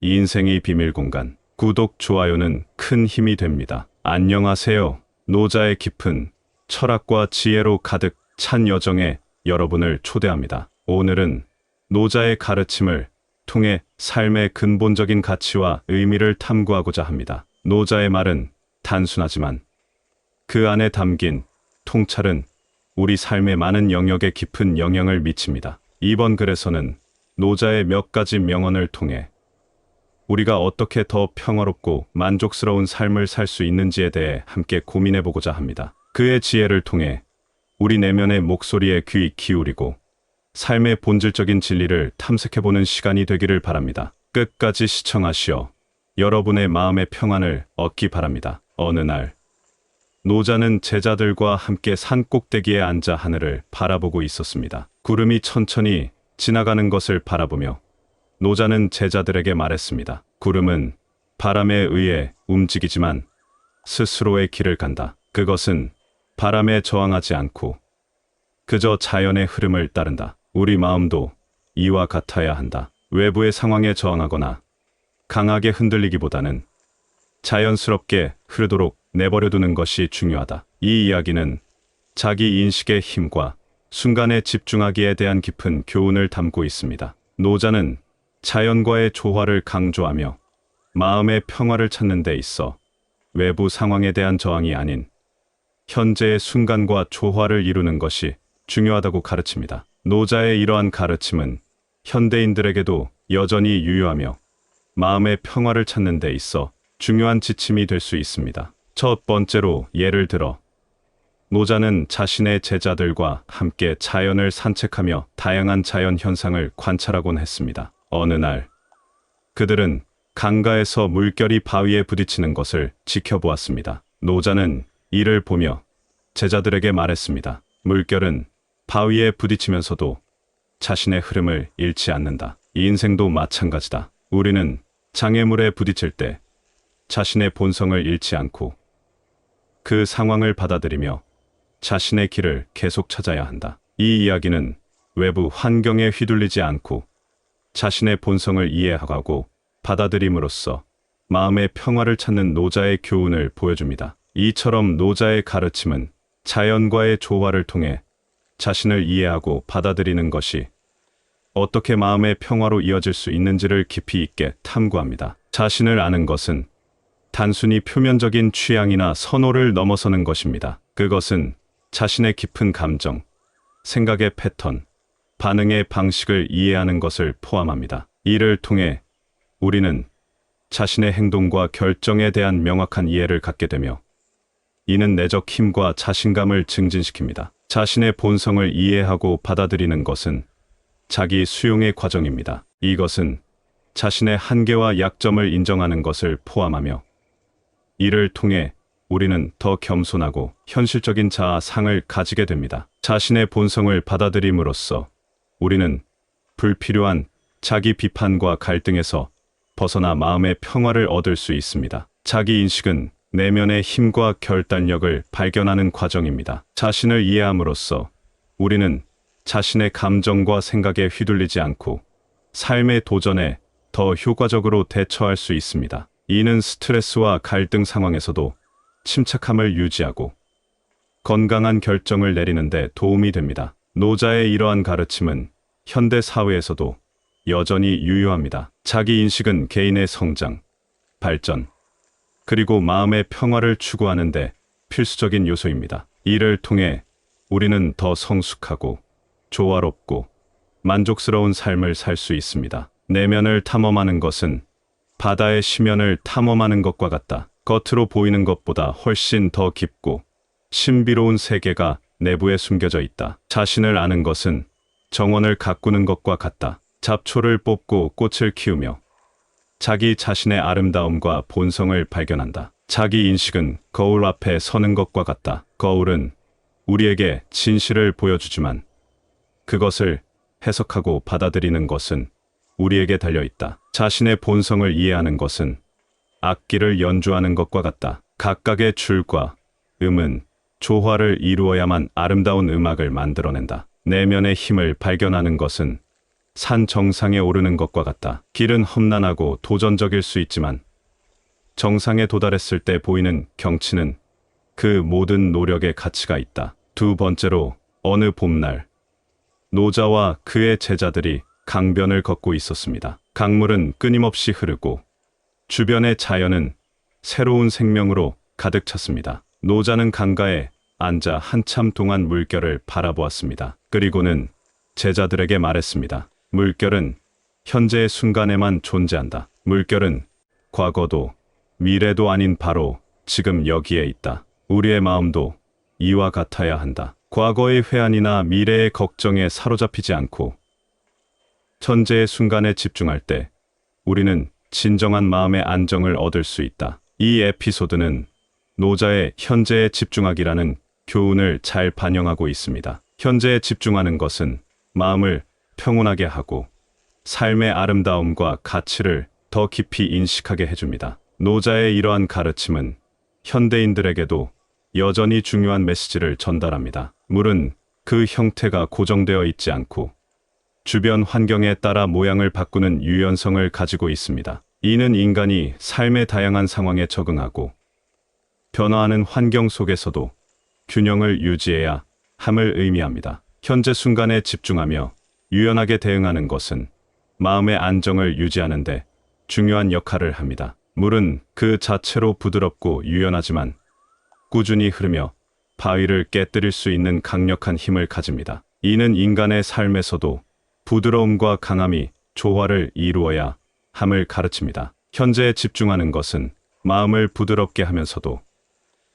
인생의 비밀 공간. 구독, 좋아요는 큰 힘이 됩니다. 안녕하세요. 노자의 깊은 철학과 지혜로 가득 찬 여정에 여러분을 초대합니다. 오늘은 노자의 가르침을 통해 삶의 근본적인 가치와 의미를 탐구하고자 합니다. 노자의 말은 단순하지만 그 안에 담긴 통찰은 우리 삶의 많은 영역에 깊은 영향을 미칩니다. 이번 글에서는 노자의 몇 가지 명언을 통해 우리가 어떻게 더 평화롭고 만족스러운 삶을 살 수 있는지에 대해 함께 고민해 보고자 합니다. 그의 지혜를 통해 우리 내면의 목소리에 귀 기울이고 삶의 본질적인 진리를 탐색해보는 시간이 되기를 바랍니다. 끝까지 시청하시어 여러분의 마음의 평안을 얻기 바랍니다. 어느 날 노자는 제자들과 함께 산 꼭대기에 앉아 하늘을 바라보고 있었습니다. 구름이 천천히 지나가는 것을 바라보며 노자는 제자들에게 말했습니다. 구름은 바람에 의해 움직이지만 스스로의 길을 간다. 그것은 바람에 저항하지 않고 그저 자연의 흐름을 따른다. 우리 마음도 이와 같아야 한다. 외부의 상황에 저항하거나 강하게 흔들리기보다는 자연스럽게 흐르도록 내버려두는 것이 중요하다. 이 이야기는 자기 인식의 힘과 순간에 집중하기에 대한 깊은 교훈을 담고 있습니다. 노자는 자연과의 조화를 강조하며 마음의 평화를 찾는 데 있어 외부 상황에 대한 저항이 아닌 현재의 순간과 조화를 이루는 것이 중요하다고 가르칩니다. 노자의 이러한 가르침은 현대인들에게도 여전히 유효하며 마음의 평화를 찾는 데 있어 중요한 지침이 될 수 있습니다. 첫 번째로, 예를 들어 노자는 자신의 제자들과 함께 자연을 산책하며 다양한 자연 현상을 관찰하곤 했습니다. 어느 날 그들은 강가에서 물결이 바위에 부딪히는 것을 지켜보았습니다. 노자는 이를 보며 제자들에게 말했습니다. 물결은 바위에 부딪히면서도 자신의 흐름을 잃지 않는다. 인생도 마찬가지다. 우리는 장애물에 부딪힐 때 자신의 본성을 잃지 않고 그 상황을 받아들이며 자신의 길을 계속 찾아야 한다. 이 이야기는 외부 환경에 휘둘리지 않고 자신의 본성을 이해하고 받아들임으로써 마음의 평화를 찾는 노자의 교훈을 보여줍니다. 이처럼 노자의 가르침은 자연과의 조화를 통해 자신을 이해하고 받아들이는 것이 어떻게 마음의 평화로 이어질 수 있는지를 깊이 있게 탐구합니다. 자신을 아는 것은 단순히 표면적인 취향이나 선호를 넘어서는 것입니다. 그것은 자신의 깊은 감정, 생각의 패턴, 반응의 방식을 이해하는 것을 포함합니다. 이를 통해 우리는 자신의 행동과 결정에 대한 명확한 이해를 갖게 되며 이는 내적 힘과 자신감을 증진시킵니다. 자신의 본성을 이해하고 받아들이는 것은 자기 수용의 과정입니다. 이것은 자신의 한계와 약점을 인정하는 것을 포함하며 이를 통해 우리는 더 겸손하고 현실적인 자아상을 가지게 됩니다. 자신의 본성을 받아들임으로써 우리는 불필요한 자기 비판과 갈등에서 벗어나 마음의 평화를 얻을 수 있습니다. 자기 인식은 내면의 힘과 결단력을 발견하는 과정입니다. 자신을 이해함으로써 우리는 자신의 감정과 생각에 휘둘리지 않고 삶의 도전에 더 효과적으로 대처할 수 있습니다. 이는 스트레스와 갈등 상황에서도 침착함을 유지하고 건강한 결정을 내리는 데 도움이 됩니다. 노자의 이러한 가르침은 현대 사회에서도 여전히 유효합니다. 자기 인식은 개인의 성장, 발전, 그리고 마음의 평화를 추구하는 데 필수적인 요소입니다. 이를 통해 우리는 더 성숙하고 조화롭고 만족스러운 삶을 살 수 있습니다. 내면을 탐험하는 것은 바다의 심연을 탐험하는 것과 같다. 겉으로 보이는 것보다 훨씬 더 깊고 신비로운 세계가 내부에 숨겨져 있다. 자신을 아는 것은 정원을 가꾸는 것과 같다. 잡초를 뽑고 꽃을 키우며 자기 자신의 아름다움과 본성을 발견한다. 자기 인식은 거울 앞에 서는 것과 같다. 거울은 우리에게 진실을 보여주지만 그것을 해석하고 받아들이는 것은 우리에게 달려있다. 자신의 본성을 이해하는 것은 악기를 연주하는 것과 같다. 각각의 줄과 음은 조화를 이루어야만 아름다운 음악을 만들어낸다. 내면의 힘을 발견하는 것은 산 정상에 오르는 것과 같다. 길은 험난하고 도전적일 수 있지만 정상에 도달했을 때 보이는 경치는 그 모든 노력의 가치가 있다. 두 번째로 어느 봄날 노자와 그의 제자들이 강변을 걷고 있었습니다. 강물은 끊임없이 흐르고 주변의 자연은 새로운 생명으로 가득 찼습니다. 노자는 강가에 앉아 한참 동안 물결을 바라보았습니다. 그리고는 제자들에게 말했습니다. 물결은 현재의 순간에만 존재한다. 물결은 과거도 미래도 아닌 바로 지금 여기에 있다. 우리의 마음도 이와 같아야 한다. 과거의 회한이나 미래의 걱정에 사로잡히지 않고 현재의 순간에 집중할 때 우리는 진정한 마음의 안정을 얻을 수 있다. 이 에피소드는 노자의 현재에 집중하기라는 교훈을 잘 반영하고 있습니다. 현재에 집중하는 것은 마음을 평온하게 하고 삶의 아름다움과 가치를 더 깊이 인식하게 해줍니다. 노자의 이러한 가르침은 현대인들에게도 여전히 중요한 메시지를 전달합니다. 물은 그 형태가 고정되어 있지 않고 주변 환경에 따라 모양을 바꾸는 유연성을 가지고 있습니다. 이는 인간이 삶의 다양한 상황에 적응하고 변화하는 환경 속에서도 균형을 유지해야 함을 의미합니다. 현재 순간에 집중하며 유연하게 대응하는 것은 마음의 안정을 유지하는 데 중요한 역할을 합니다. 물은 그 자체로 부드럽고 유연하지만 꾸준히 흐르며 바위를 깨뜨릴 수 있는 강력한 힘을 가집니다. 이는 인간의 삶에서도 부드러움과 강함이 조화를 이루어야 함을 가르칩니다. 현재에 집중하는 것은 마음을 부드럽게 하면서도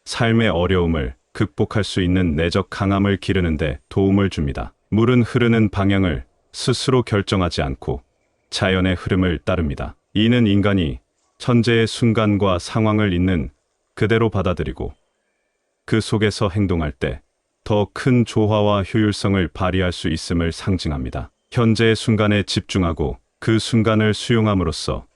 삶의 어려움을 극복할 수 있는 내적 강함을 기르는 데 도움을 줍니다. 물은 흐르는 방향을 스스로 결정하지 않고 자연의 흐름을 따릅니다. 이는 인간이 현재의 순간과 상황을 있는 그대로 받아들이고 그 속에서 행동할 때 더 큰 조화와 효율성을 발휘할 수 있음을 상징합니다. 현재의 순간에 집중하고 그 순간을 수용함으로써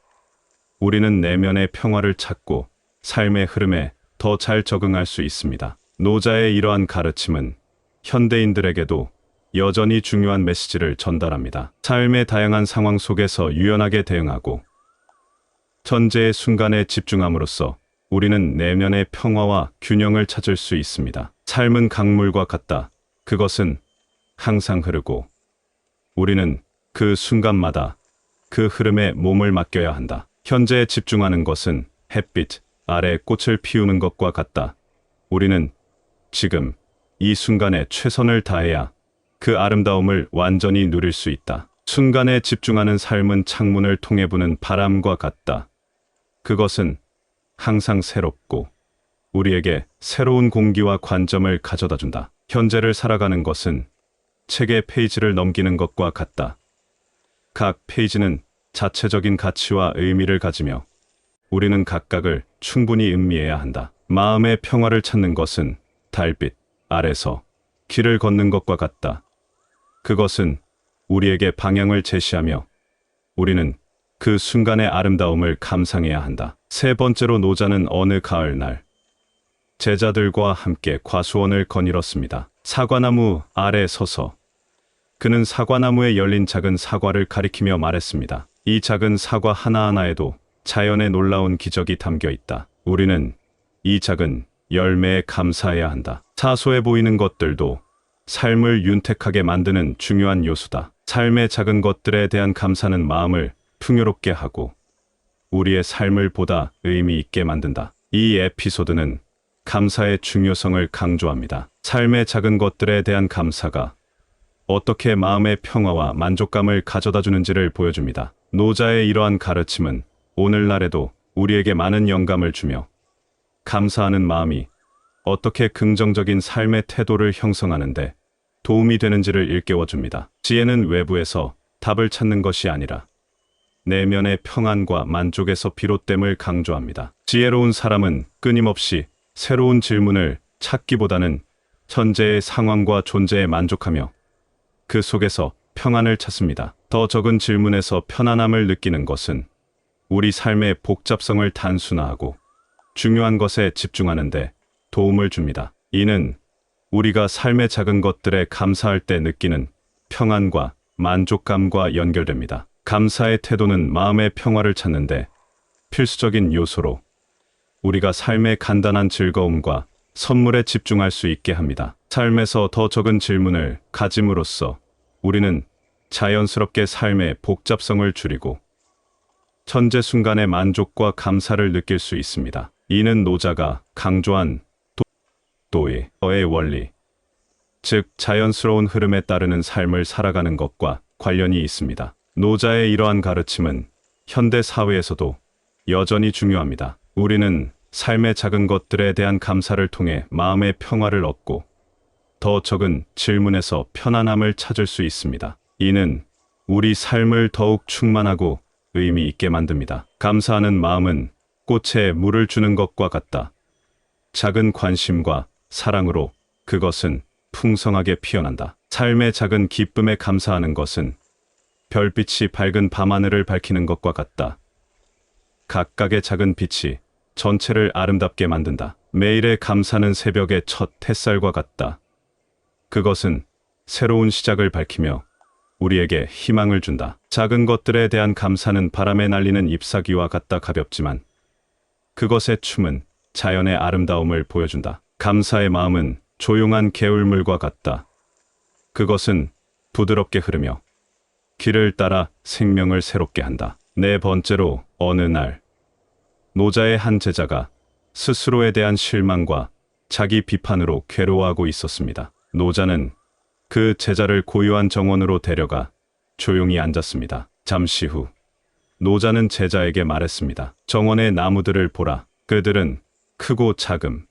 우리는 내면의 평화를 찾고 삶의 흐름에 더 잘 적응할 수 있습니다. 노자의 이러한 가르침은 현대인들에게도 여전히 중요한 메시지를 전달합니다. 삶의 다양한 상황 속에서 유연하게 대응하고 현재의 순간에 집중함으로써 우리는 내면의 평화와 균형을 찾을 수 있습니다. 삶은 강물과 같다. 그것은 항상 흐르고 우리는 그 순간마다 그 흐름에 몸을 맡겨야 한다. 현재에 집중하는 것은 햇빛 아래 꽃을 피우는 것과 같다. 우리는 지금 이 순간에 최선을 다해야 그 아름다움을 완전히 누릴 수 있다. 순간에 집중하는 삶은 창문을 통해 부는 바람과 같다. 그것은 항상 새롭고 우리에게 새로운 공기와 관점을 가져다 준다. 현재를 살아가는 것은 책의 페이지를 넘기는 것과 같다. 각 페이지는 자체적인 가치와 의미를 가지며 우리는 각각을 충분히 음미해야 한다. 마음의 평화를 찾는 것은 달빛 아래서 길을 걷는 것과 같다. 그것은 우리에게 방향을 제시하며 우리는 그 순간의 아름다움을 감상해야 한다. 세 번째로 노자는 어느 가을날 제자들과 함께 과수원을 거닐었습니다. 사과나무 아래 서서 그는 사과나무에 열린 작은 사과를 가리키며 말했습니다. 이 작은 사과 하나하나에도 자연의 놀라운 기적이 담겨 있다. 우리는 이 작은 열매에 감사해야 한다. 사소해 보이는 것들도 삶을 윤택하게 만드는 중요한 요소다. 삶의 작은 것들에 대한 감사는 마음을 풍요롭게 하고 우리의 삶을 보다 의미 있게 만든다. 이 에피소드는 감사의 중요성을 강조합니다. 삶의 작은 것들에 대한 감사가 어떻게 마음의 평화와 만족감을 가져다 주는지를 보여줍니다. 노자의 이러한 가르침은 오늘날에도 우리에게 많은 영감을 주며 감사하는 마음이 어떻게 긍정적인 삶의 태도를 형성하는데 도움이 되는지를 일깨워줍니다. 지혜는 외부에서 답을 찾는 것이 아니라 내면의 평안과 만족에서 비롯됨을 강조합니다. 지혜로운 사람은 끊임없이 새로운 질문을 찾기보다는 현재의 상황과 존재에 만족하며 그 속에서 평안을 찾습니다. 더 적은 질문에서 편안함을 느끼는 것은 우리 삶의 복잡성을 단순화하고 중요한 것에 집중하는 데 도움을 줍니다. 이는 우리가 삶의 작은 것들에 감사할 때 느끼는 평안과 만족감과 연결됩니다. 감사의 태도는 마음의 평화를 찾는데 필수적인 요소로 우리가 삶의 간단한 즐거움과 선물에 집중할 수 있게 합니다. 삶에서 더 적은 질문을 가짐으로써 우리는 자연스럽게 삶의 복잡성을 줄이고 현재 순간의 만족과 감사를 느낄 수 있습니다. 이는 노자가 강조한 도의 원리, 즉 자연스러운 흐름에 따르는 삶을 살아가는 것과 관련이 있습니다. 노자의 이러한 가르침은 현대 사회에서도 여전히 중요합니다. 우리는 삶의 작은 것들에 대한 감사를 통해 마음의 평화를 얻고 더 적은 질문에서 편안함을 찾을 수 있습니다. 이는 우리 삶을 더욱 충만하고 의미 있게 만듭니다. 감사하는 마음은 꽃에 물을 주는 것과 같다. 작은 관심과 사랑으로 그것은 풍성하게 피어난다. 삶의 작은 기쁨에 감사하는 것은 별빛이 밝은 밤하늘을 밝히는 것과 같다. 각각의 작은 빛이 전체를 아름답게 만든다. 매일의 감사는 새벽의 첫 햇살과 같다. 그것은 새로운 시작을 밝히며 우리에게 희망을 준다. 작은 것들에 대한 감사는 바람에 날리는 잎사귀와 같다. 가볍지만 그것의 춤은 자연의 아름다움을 보여준다. 감사의 마음은 조용한 개울물과 같다. 그것은 부드럽게 흐르며 길을 따라 생명을 새롭게 한다. 네 번째로, 어느 날 노자의 한 제자가 스스로에 대한 실망과 자기 비판으로 괴로워하고 있었습니다. 노자는 그 제자를 고요한 정원으로 데려가 조용히 앉았습니다. 잠시 후 노자는 제자에게 말했습니다. 정원의 나무들을 보라. 그들은 크고 작음,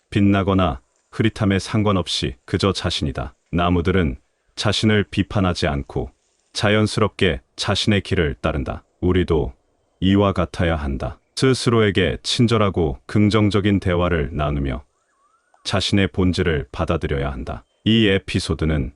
빛나거나 흐릿함에 상관없이 그저 자신이다. 나무들은 자신을 비판하지 않고 자연스럽게 자신의 길을 따른다. 우리도 이와 같아야 한다. 스스로에게 친절하고 긍정적인 대화를 나누며 자신의 본질을 받아들여야 한다. 이 에피소드는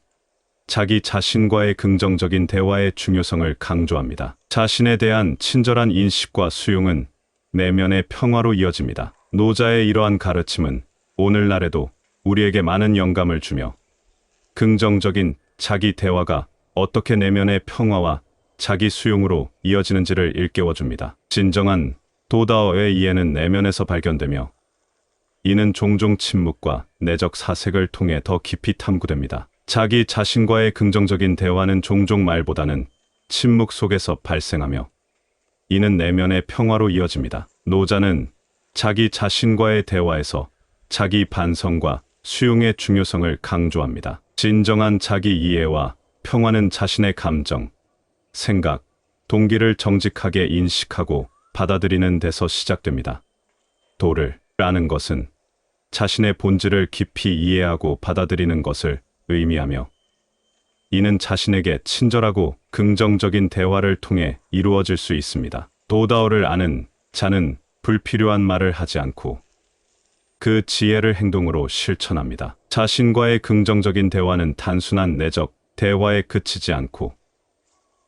자기 자신과의 긍정적인 대화의 중요성을 강조합니다. 자신에 대한 친절한 인식과 수용은 내면의 평화로 이어집니다. 노자의 이러한 가르침은 오늘날에도 우리에게 많은 영감을 주며 긍정적인 자기 대화가 어떻게 내면의 평화와 자기 수용으로 이어지는지를 일깨워줍니다. 진정한 도다오의 이해는 내면에서 발견되며 이는 종종 침묵과 내적 사색을 통해 더 깊이 탐구됩니다. 자기 자신과의 긍정적인 대화는 종종 말보다는 침묵 속에서 발생하며 이는 내면의 평화로 이어집니다. 노자는 자기 자신과의 대화에서 자기 반성과 수용의 중요성을 강조합니다. 진정한 자기 이해와 평화는 자신의 감정, 생각, 동기를 정직하게 인식하고 받아들이는 데서 시작됩니다. 도를 아는 것은 자신의 본질을 깊이 이해하고 받아들이는 것을 의미하며 이는 자신에게 친절하고 긍정적인 대화를 통해 이루어질 수 있습니다. 도다오를 아는 자는 불필요한 말을 하지 않고 그 지혜를 행동으로 실천합니다. 자신과의 긍정적인 대화는 단순한 내적 대화에 그치지 않고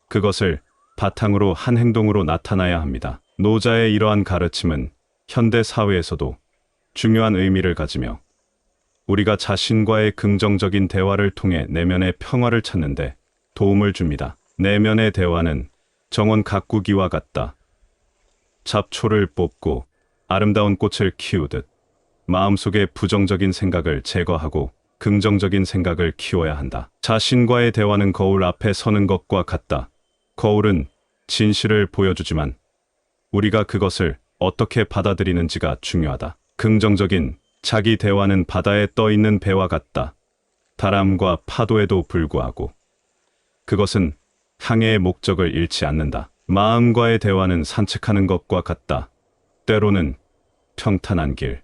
그것을 바탕으로 한 행동으로 나타나야 합니다. 노자의 이러한 가르침은 현대 사회에서도 중요한 의미를 가지며 우리가 자신과의 긍정적인 대화를 통해 내면의 평화를 찾는데 도움을 줍니다. 내면의 대화는 정원 가꾸기와 같다. 잡초를 뽑고 아름다운 꽃을 키우듯 마음속의 부정적인 생각을 제거하고 긍정적인 생각을 키워야 한다. 자신과의 대화는 거울 앞에 서는 것과 같다. 거울은 진실을 보여주지만 우리가 그것을 어떻게 받아들이는지가 중요하다. 긍정적인 자기 대화는 바다에 떠 있는 배와 같다. 바람과 파도에도 불구하고 그것은 항해의 목적을 잃지 않는다. 마음과의 대화는 산책하는 것과 같다. 때로는 평탄한 길,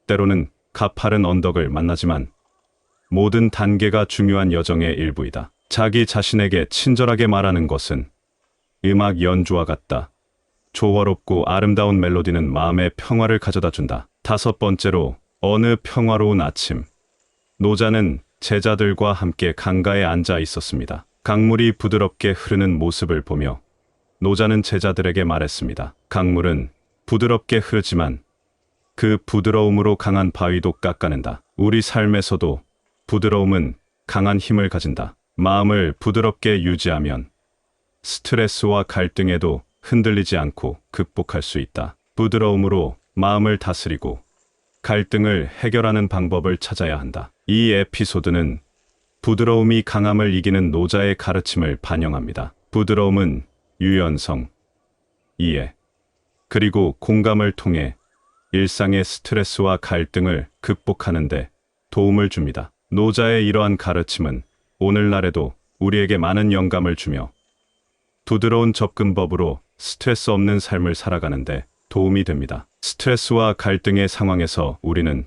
때로는 가파른 언덕을 만나지만 모든 단계가 중요한 여정의 일부이다. 자기 자신에게 친절하게 말하는 것은 음악 연주와 같다. 조화롭고 아름다운 멜로디는 마음의 평화를 가져다 준다. 다섯 번째로, 어느 평화로운 아침. 노자는 제자들과 함께 강가에 앉아 있었습니다. 강물이 부드럽게 흐르는 모습을 보며 노자는 제자들에게 말했습니다. 강물은 부드럽게 흐르지만 그 부드러움으로 강한 바위도 깎아낸다. 우리 삶에서도 부드러움은 강한 힘을 가진다. 마음을 부드럽게 유지하면 스트레스와 갈등에도 흔들리지 않고 극복할 수 있다. 부드러움으로 마음을 다스리고 갈등을 해결하는 방법을 찾아야 한다. 이 에피소드는 부드러움이 강함을 이기는 노자의 가르침을 반영합니다. 부드러움은 유연성, 이해, 그리고 공감을 통해 일상의 스트레스와 갈등을 극복하는 데 도움을 줍니다. 노자의 이러한 가르침은 오늘날에도 우리에게 많은 영감을 주며 부드러운 접근법으로 스트레스 없는 삶을 살아가는데 도움이 됩니다. 스트레스와 갈등의 상황에서 우리는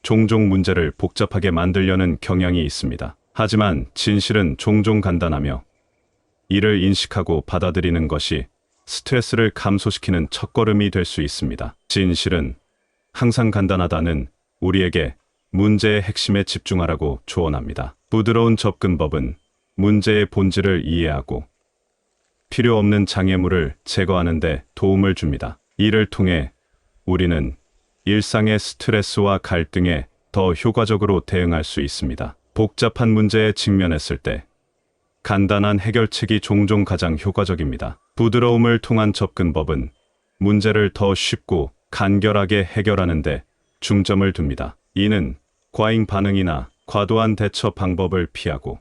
종종 문제를 복잡하게 만들려는 경향이 있습니다. 하지만 진실은 종종 간단하며 이를 인식하고 받아들이는 것이 스트레스를 감소시키는 첫걸음이 될 수 있습니다. 진실은 항상 간단하다는 우리에게 문제의 핵심에 집중하라고 조언합니다. 부드러운 접근법은 문제의 본질을 이해하고 필요 없는 장애물을 제거하는 데 도움을 줍니다. 이를 통해 우리는 일상의 스트레스와 갈등에 더 효과적으로 대응할 수 있습니다. 복잡한 문제에 직면했을 때 간단한 해결책이 종종 가장 효과적입니다. 부드러움을 통한 접근법은 문제를 더 쉽고 간결하게 해결하는 데 중점을 둡니다. 이는 과잉 반응이나 과도한 대처 방법을 피하고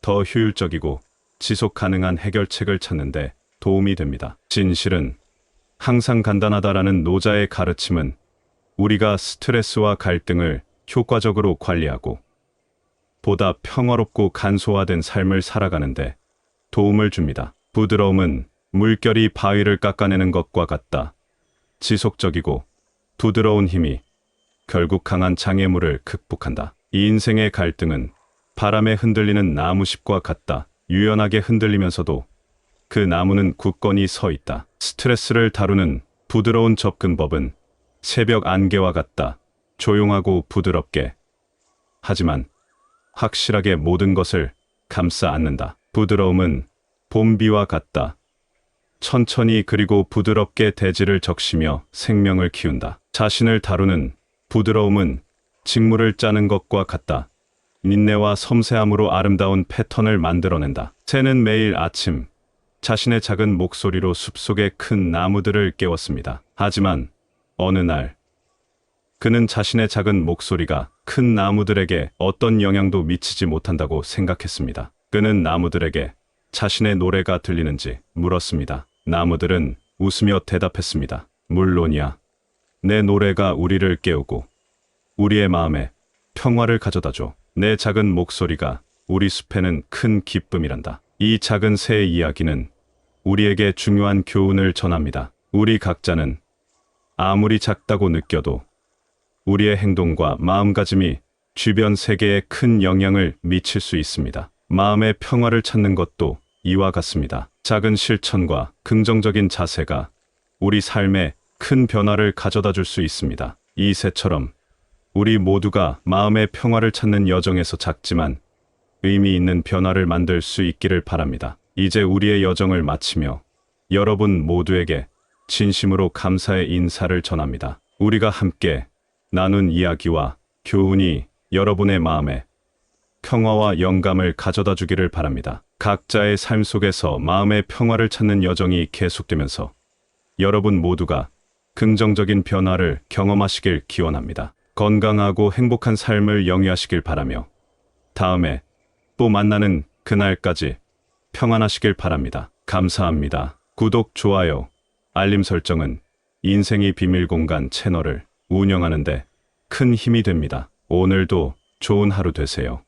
더 효율적이고 지속 가능한 해결책을 찾는 데 도움이 됩니다. 진실은 항상 간단하다라는 노자의 가르침은 우리가 스트레스와 갈등을 효과적으로 관리하고 보다 평화롭고 간소화된 삶을 살아가는데 도움을 줍니다. 부드러움은 물결이 바위를 깎아내는 것과 같다. 지속적이고 부드러운 힘이 결국 강한 장애물을 극복한다. 이 인생의 갈등은 바람에 흔들리는 나무잎과 같다. 유연하게 흔들리면서도 그 나무는 굳건히 서 있다. 스트레스를 다루는 부드러운 접근법은 새벽 안개와 같다. 조용하고 부드럽게, 하지만 확실하게 모든 것을 감싸 안는다. 부드러움은 봄비와 같다. 천천히 그리고 부드럽게 대지를 적시며 생명을 키운다. 자신을 다루는 부드러움은 직물을 짜는 것과 같다. 인내와 섬세함으로 아름다운 패턴을 만들어낸다. 새는 매일 아침 자신의 작은 목소리로 숲속의 큰 나무들을 깨웠습니다. 하지만 어느 날 그는 자신의 작은 목소리가 큰 나무들에게 어떤 영향도 미치지 못한다고 생각했습니다. 그는 나무들에게 자신의 노래가 들리는지 물었습니다. 나무들은 웃으며 대답했습니다. 물론이야. 내 노래가 우리를 깨우고 우리의 마음에 평화를 가져다줘. 내 작은 목소리가 우리 숲에는 큰 기쁨이란다. 이 작은 새의 이야기는 우리에게 중요한 교훈을 전합니다. 우리 각자는 아무리 작다고 느껴도 우리의 행동과 마음가짐이 주변 세계에 큰 영향을 미칠 수 있습니다. 마음의 평화를 찾는 것도 이와 같습니다. 작은 실천과 긍정적인 자세가 우리 삶에 큰 변화를 가져다 줄 수 있습니다. 이 새처럼 우리 모두가 마음의 평화를 찾는 여정에서 작지만 의미 있는 변화를 만들 수 있기를 바랍니다. 이제 우리의 여정을 마치며 여러분 모두에게 진심으로 감사의 인사를 전합니다. 우리가 함께 나눈 이야기와 교훈이 여러분의 마음에 평화와 영감을 가져다 주기를 바랍니다. 각자의 삶 속에서 마음의 평화를 찾는 여정이 계속되면서 여러분 모두가 긍정적인 변화를 경험하시길 기원합니다. 건강하고 행복한 삶을 영위하시길 바라며 다음에 또 만나는 그날까지 평안하시길 바랍니다. 감사합니다. 구독, 좋아요, 알림 설정은 인생의 비밀 공간 채널을 운영하는 데 큰 힘이 됩니다. 오늘도 좋은 하루 되세요.